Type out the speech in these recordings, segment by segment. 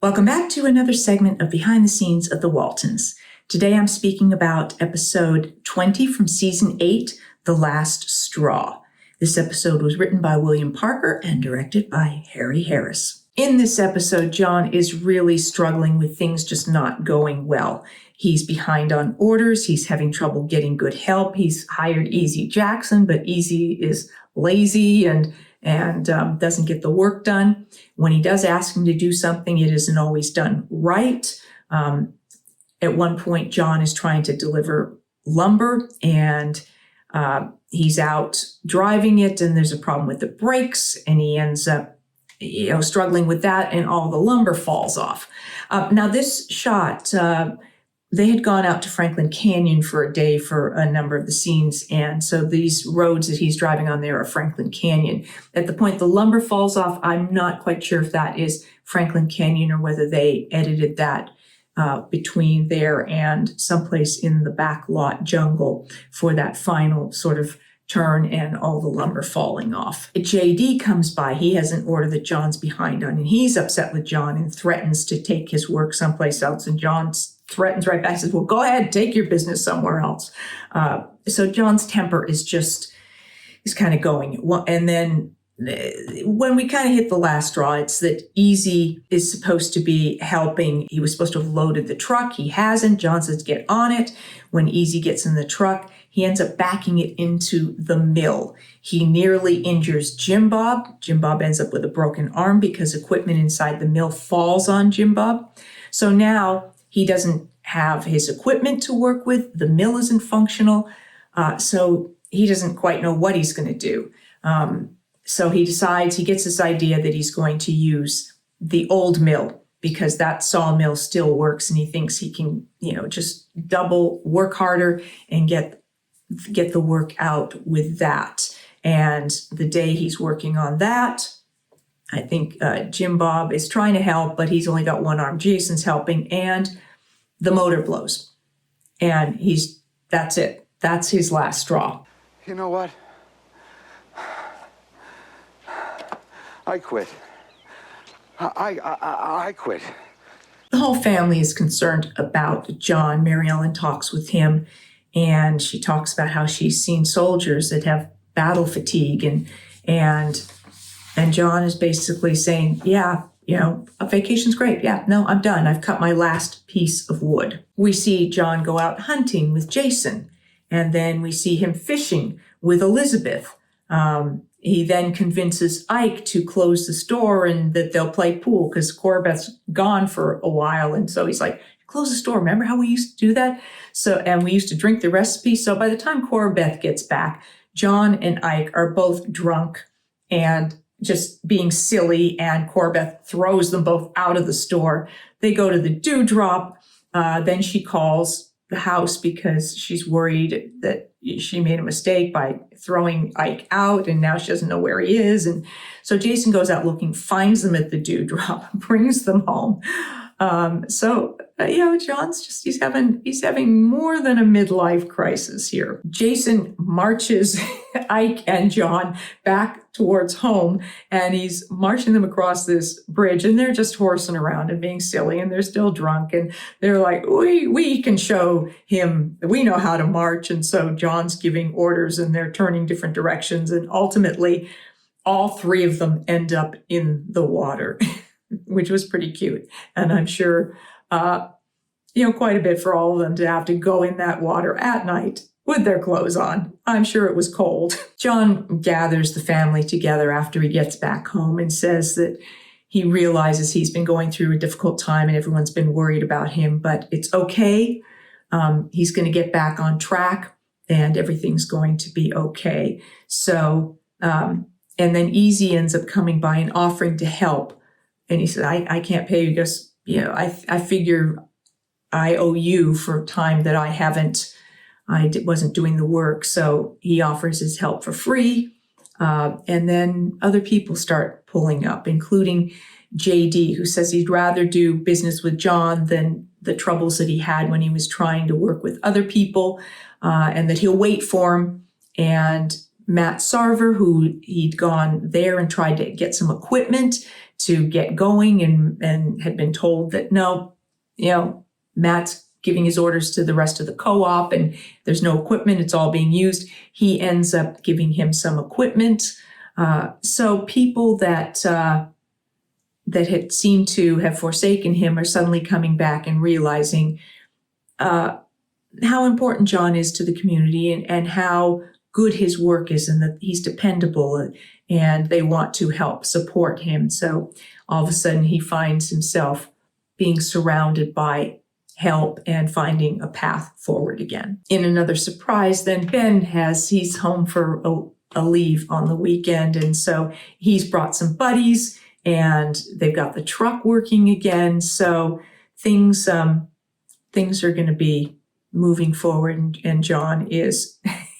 Welcome back to another segment of Behind the Scenes of the Waltons. Today I'm speaking about episode 20 from season 8, The Last Straw. This episode was written by William Parker and directed by Harry Harris. In this episode, John is really struggling with things just not going well. He's behind on orders. He's having trouble getting good help. He's hired Easy Jackson, but Easy is lazy and doesn't get the work done. When he does ask him to do something, it isn't always done right. At one point, John is trying to deliver lumber, and he's out driving it, and there's a problem with the brakes, and he ends up struggling with that, and all the lumber falls off. Now, this shot, they had gone out to Franklin Canyon for a day for a number of the scenes, and so these roads that he's driving on there are Franklin Canyon. At the point the lumber falls off, I'm not quite sure if that is Franklin Canyon or whether they edited that between there and someplace in the back lot jungle for that final sort of turn and all the lumber falling off. JD comes by. He has an order that John's behind on, and he's upset with John and threatens to take his work someplace else, and John threatens right back, says, well, go ahead, take your business somewhere else. So John's temper is kind of going. Well, and then when we kind of hit the last straw, it's that Easy is supposed to be helping. He was supposed to have loaded the truck. He hasn't. John says, get on it. When Easy gets in the truck, he ends up backing it into the mill. He nearly injures Jim Bob. Jim Bob ends up with a broken arm because equipment inside the mill falls on Jim Bob. So now he doesn't have his equipment to work with. The mill isn't functional. So he doesn't quite know what he's going to do. So he gets this idea that he's going to use the old mill because that sawmill still works, and he thinks he can, just double work harder and get the work out with that. And the day he's working on that, I think Jim Bob is trying to help, but he's only got one arm. Jason's helping, and the motor blows. And that's it. That's his last straw. You know what? I quit. I quit. The whole family is concerned about John. Mary Ellen talks with him, and she talks about how she's seen soldiers that have battle fatigue, and John is basically saying, yeah, a vacation's great. Yeah, no, I'm done. I've cut my last piece of wood. We see John go out hunting with Jason, and then we see him fishing with Elizabeth. He then convinces Ike to close the store and that they'll play pool because Corbeth's gone for a while. And so he's like, close the store. Remember how we used to do that? And we used to drink the recipe. So by the time Corbeth gets back, John and Ike are both drunk and just being silly, and Corbeth throws them both out of the store. They go to the Dewdrop. Then she calls the house because she's worried that she made a mistake by throwing Ike out, and now she doesn't know where he is. And so Jason goes out looking, finds them at the Dewdrop, brings them home. John's he's having more than a midlife crisis here. Jason marches Ike and John back towards home, and he's marching them across this bridge, and they're just horsing around and being silly, and they're still drunk, and they're like, we can show him that we know how to march. And so John's giving orders, and they're turning different directions, and ultimately all three of them end up in the water. Which was pretty cute. And I'm sure, quite a bit for all of them to have to go in that water at night with their clothes on. I'm sure it was cold. John gathers the family together after he gets back home and says that he realizes he's been going through a difficult time and everyone's been worried about him, but it's okay. He's going to get back on track and everything's going to be okay. So, and then Easy ends up coming by and offering to help. And he said, I can't pay you because, I figure I owe you for time that I wasn't doing the work. So he offers his help for free. And then other people start pulling up, including JD, who says he'd rather do business with John than the troubles that he had when he was trying to work with other people, and that he'll wait for him. And Matt Sarver, who he'd gone there and tried to get some equipment to get going and had been told that no, Matt's giving his orders to the rest of the co-op and there's no equipment, it's all being used. He ends up giving him some equipment. So people that had seemed to have forsaken him are suddenly coming back and realizing how important John is to the community and how good his work is and that he's dependable, and they want to help support him. So all of a sudden he finds himself being surrounded by help and finding a path forward again. In another surprise, then he's home for a leave on the weekend, and so he's brought some buddies and they've got the truck working again. So things are going to be moving forward, and John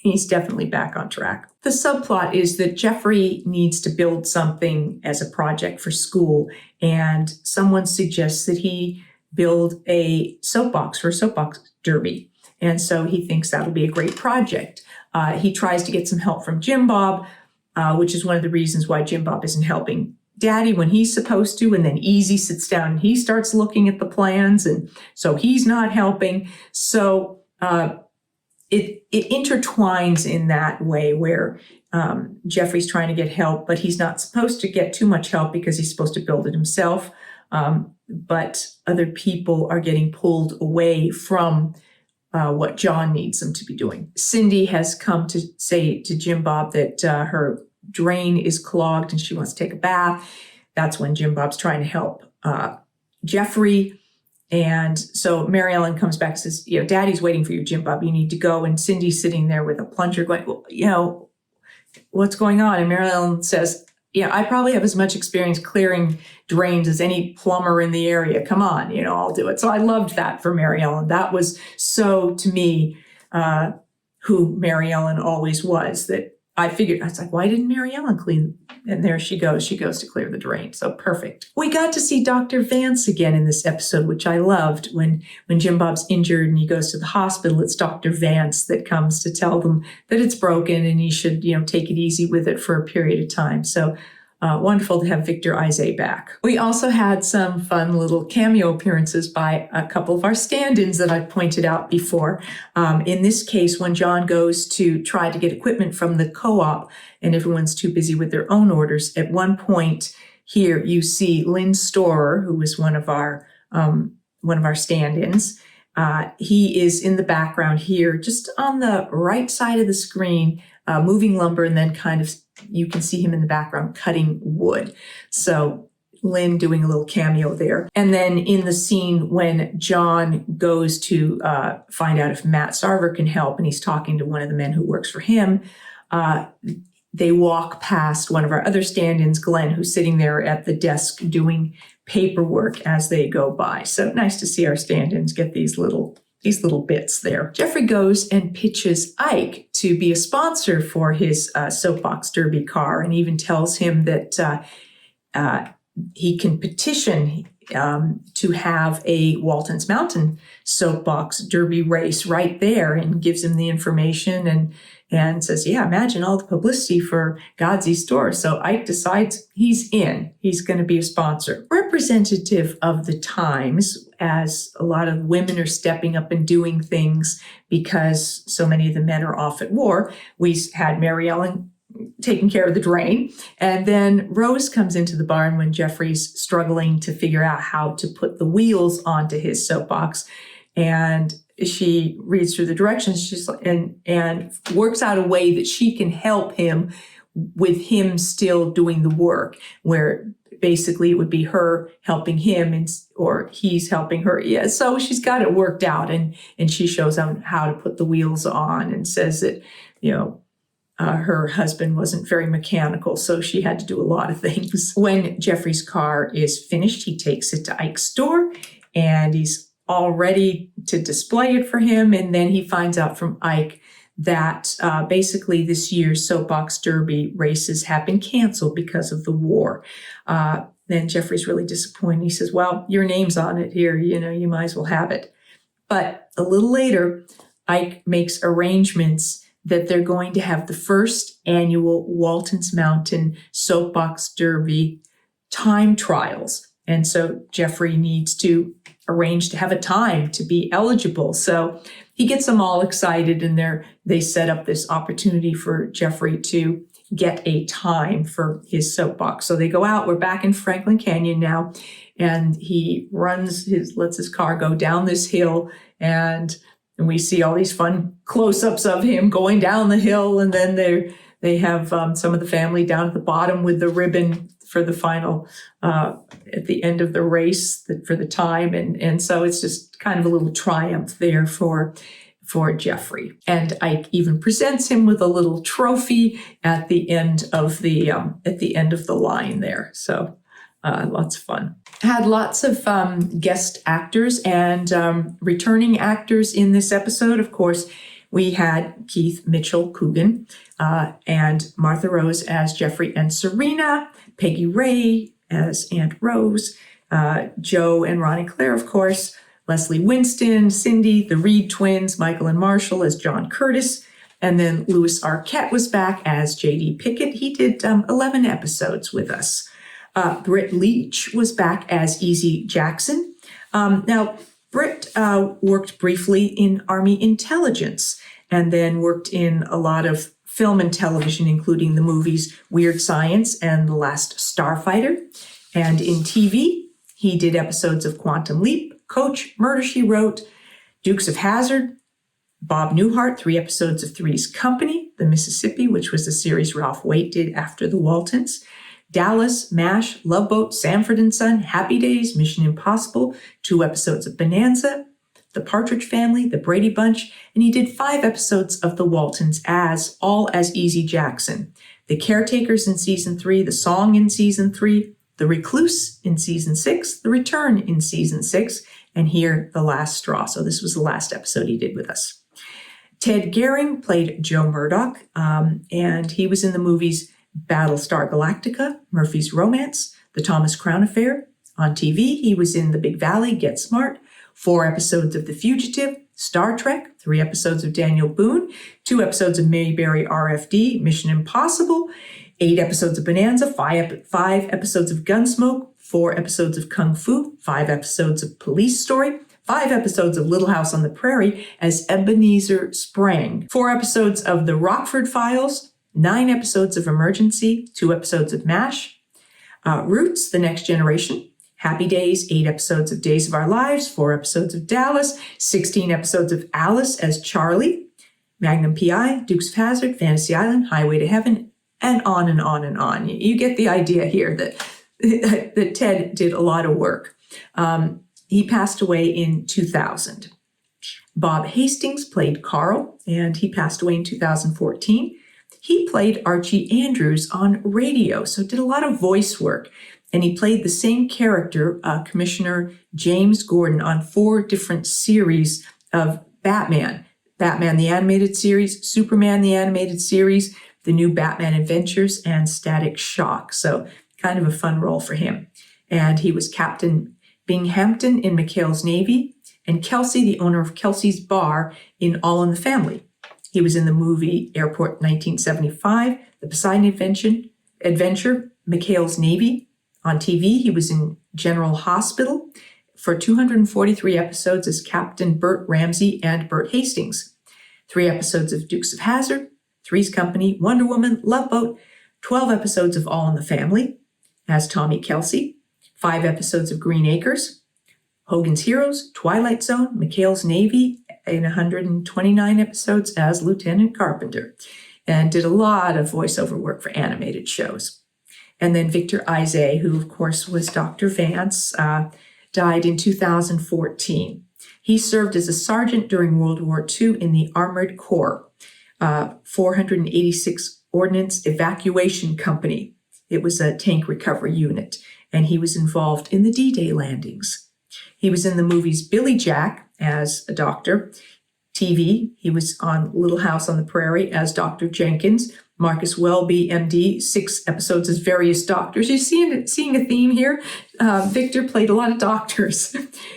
he's definitely back on track. The subplot is that Jeffery needs to build something as a project for school, and someone suggests that he build a soapbox for a soapbox derby. And so he thinks that'll be a great project. He tries to get some help from Jim Bob, which is one of the reasons why Jim Bob isn't helping Daddy when he's supposed to, and then Easy sits down and he starts looking at the plans, and so he's not helping. So it intertwines in that way where Jeffrey's trying to get help, but he's not supposed to get too much help because he's supposed to build it himself. But other people are getting pulled away from what John needs them to be doing. Cindy has come to say to Jim Bob that her drain is clogged and she wants to take a bath. That's when Jim Bob's trying to help Jeffrey. And so Mary Ellen comes back and says, Daddy's waiting for you, Jim Bob. You need to go. And Cindy's sitting there with a plunger going, well, what's going on? And Mary Ellen says, I probably have as much experience clearing drains as any plumber in the area. Come on, I'll do it. So I loved that for Mary Ellen. That was so, to me, who Mary Ellen always was, that I was like, why didn't Mary Ellen clean? And there she goes. She goes to clear the drain. So perfect. We got to see Dr. Vance again in this episode, which I loved. When Jim Bob's injured and he goes to the hospital, it's Dr. Vance that comes to tell them that it's broken and he should, take it easy with it for a period of time. So wonderful to have Victor Isay back. We also had some fun little cameo appearances by a couple of our stand-ins that I pointed out before. In this case, when John goes to try to get equipment from the co-op and everyone's too busy with their own orders, at one point here you see Lynn Storer, who was one of our stand-ins. He is in the background here, just on the right side of the screen, moving lumber, and then kind of you can see him in the background cutting wood. So Lynn doing a little cameo there. And then in the scene when John goes to find out if Matt Sarver can help, and he's talking to one of the men who works for him, they walk past one of our other stand-ins, Glenn, who's sitting there at the desk doing paperwork as they go by. So nice to see our stand-ins get these little bits there. Jeffrey goes and pitches Ike to be a sponsor for his soapbox derby car, and even tells him that he can petition to have a Waltons Mountain soapbox derby race right there, and gives him the information and says, imagine all the publicity for God's store. So Ike decides he's in. He's going to be a sponsor. Representative of the times, as a lot of women are stepping up and doing things because so many of the men are off at war. We had Mary Ellen taking care of the drain. And then Rose comes into the barn when Jeffrey's struggling to figure out how to put the wheels onto his soapbox. And she reads through the directions, and works out a way that she can help him with him still doing the work, where basically it would be her helping him or he's helping her. Yeah, so she's got it worked out, and she shows him how to put the wheels on, and says that, her husband wasn't very mechanical, so she had to do a lot of things. When Jeffrey's car is finished, he takes it to Ike's store, and he's all ready to display it for him. And then he finds out from Ike that basically this year's soapbox derby races have been canceled because of the war. Then Jeffrey's really disappointed. He says, well, your name's on it here, you might as well have it. But a little later, Ike makes arrangements that they're going to have the first annual Waltons Mountain soapbox derby time trials. And so Jeffery needs to arrange to have a time to be eligible. So he gets them all excited, and they set up this opportunity for Jeffery to get a time for his soapbox. So they go out. We're back in Franklin Canyon now, and he lets his car go down this hill, and we see all these fun close-ups of him going down the hill, and then they have some of the family down at the bottom with the ribbon for the final at the end of the race for the time, and so it's just kind of a little triumph there for Jeffery. And Ike even presents him with a little trophy at the end of the line there. So lots of fun. Had lots of guest actors and returning actors in this episode. Of course, we had Keith Mitchell Coogan and Martha Rose as Jeffery and Serena, Peggy Ray as Aunt Rose, Joe and Ronnie Claire, of course, Leslie Winston, Cindy, the Reed twins, Michael and Marshall as John Curtis, and then Louis Arquette was back as J.D. Pickett. He did 11 episodes with us. Britt Leach was back as Easy Jackson. Now, Britt worked briefly in Army intelligence and then worked in a lot of film and television, including the movies Weird Science and The Last Starfighter. And in TV, he did episodes of Quantum Leap, Coach, Murder, She Wrote, Dukes of Hazzard, Bob Newhart, 3 episodes of Three's Company, The Mississippi, which was the series Ralph Waite did after the Waltons, Dallas, MASH, Love Boat, Sanford and Son, Happy Days, Mission Impossible, 2 episodes of Bonanza, The Partridge Family, The Brady Bunch, and he did 5 episodes of The Waltons as Easy Jackson. The Caretakers in season 3, The Song in season 3, The Recluse in season 6, The Return in season 6, and here, The Last Straw. So this was the last episode he did with us. Ted Gehring played Joe Murdoch, and he was in the movies Battlestar Galactica, Murphy's Romance, The Thomas Crown Affair. On TV, he was in The Big Valley, Get Smart, 4 episodes of The Fugitive, Star Trek, 3 episodes of Daniel Boone, 2 episodes of Mayberry RFD, Mission Impossible, 8 episodes of Bonanza, 5 episodes of Gunsmoke, 4 episodes of Kung Fu, 5 episodes of Police Story, 5 episodes of Little House on the Prairie as Ebenezer Sprang, 4 episodes of The Rockford Files, 9 episodes of Emergency, 2 episodes of MASH, Roots, The Next Generation, Happy Days, 8 episodes of Days of Our Lives, 4 episodes of Dallas, 16 episodes of Alice as Charlie, Magnum P.I., Dukes of Hazzard, Fantasy Island, Highway to Heaven, and on and on and on. You get the idea here that Ted did a lot of work. He passed away in 2000. Bob Hastings played Carl, and he passed away in 2014. He played Archie Andrews on radio, so did a lot of voice work. And he played the same character, Commissioner James Gordon, on 4 different series of Batman. Batman the Animated Series, Superman the Animated Series, The New Batman Adventures, and Static Shock. So kind of a fun role for him. And he was Captain Binghamton in McHale's Navy, and Kelsey, the owner of Kelsey's Bar in All in the Family. He was in the movie Airport 1975, The Poseidon Adventure, McHale's Navy. On TV, he was in General Hospital for 243 episodes as Captain Burt Ramsey and Burt Hastings. 3 episodes of Dukes of Hazzard, Three's Company, Wonder Woman, Love Boat, 12 episodes of All in the Family as Tommy Kelsey, 5 episodes of Green Acres, Hogan's Heroes, Twilight Zone, McHale's Navy, in 129 episodes as Lieutenant Carpenter, and did a lot of voiceover work for animated shows. And then Victor Isay, who of course was Dr. Vance, died in 2014. He served as a sergeant during World War II in the Armored Corps, 486 Ordnance Evacuation Company. It was a tank recovery unit, and he was involved in the D-Day landings. He was in the movies Billy Jack as a doctor. TV, he was on Little House on the Prairie as Dr. Jenkins. Marcus Welby, MD, 6 episodes as various doctors. You're seeing a theme here. Victor played a lot of doctors.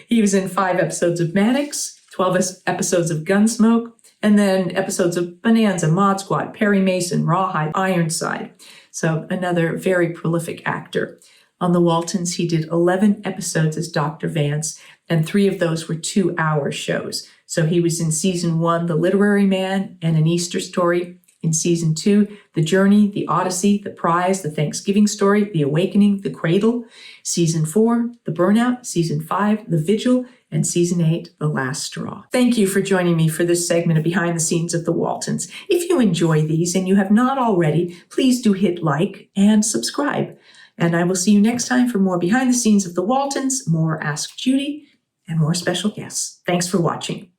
He was in 5 episodes of Mannix, 12 episodes of Gunsmoke, and then episodes of Bonanza, Mod Squad, Perry Mason, Rawhide, Ironside. So another very prolific actor. On the Waltons, he did 11 episodes as Dr. Vance, and 3 of those were 2-hour shows. So he was in season 1, The Literary Man and An Easter Story. In season 2, The Journey, The Odyssey, The Prize, The Thanksgiving Story, The Awakening, The Cradle. Season 4, The Burnout. Season 5, The Vigil. And season 8, The Last Straw. Thank you for joining me for this segment of Behind the Scenes of the Waltons. If you enjoy these and you have not already, please do hit like and subscribe. And I will see you next time for more Behind the Scenes of the Waltons, more Ask Judy, and more special guests. Thanks for watching.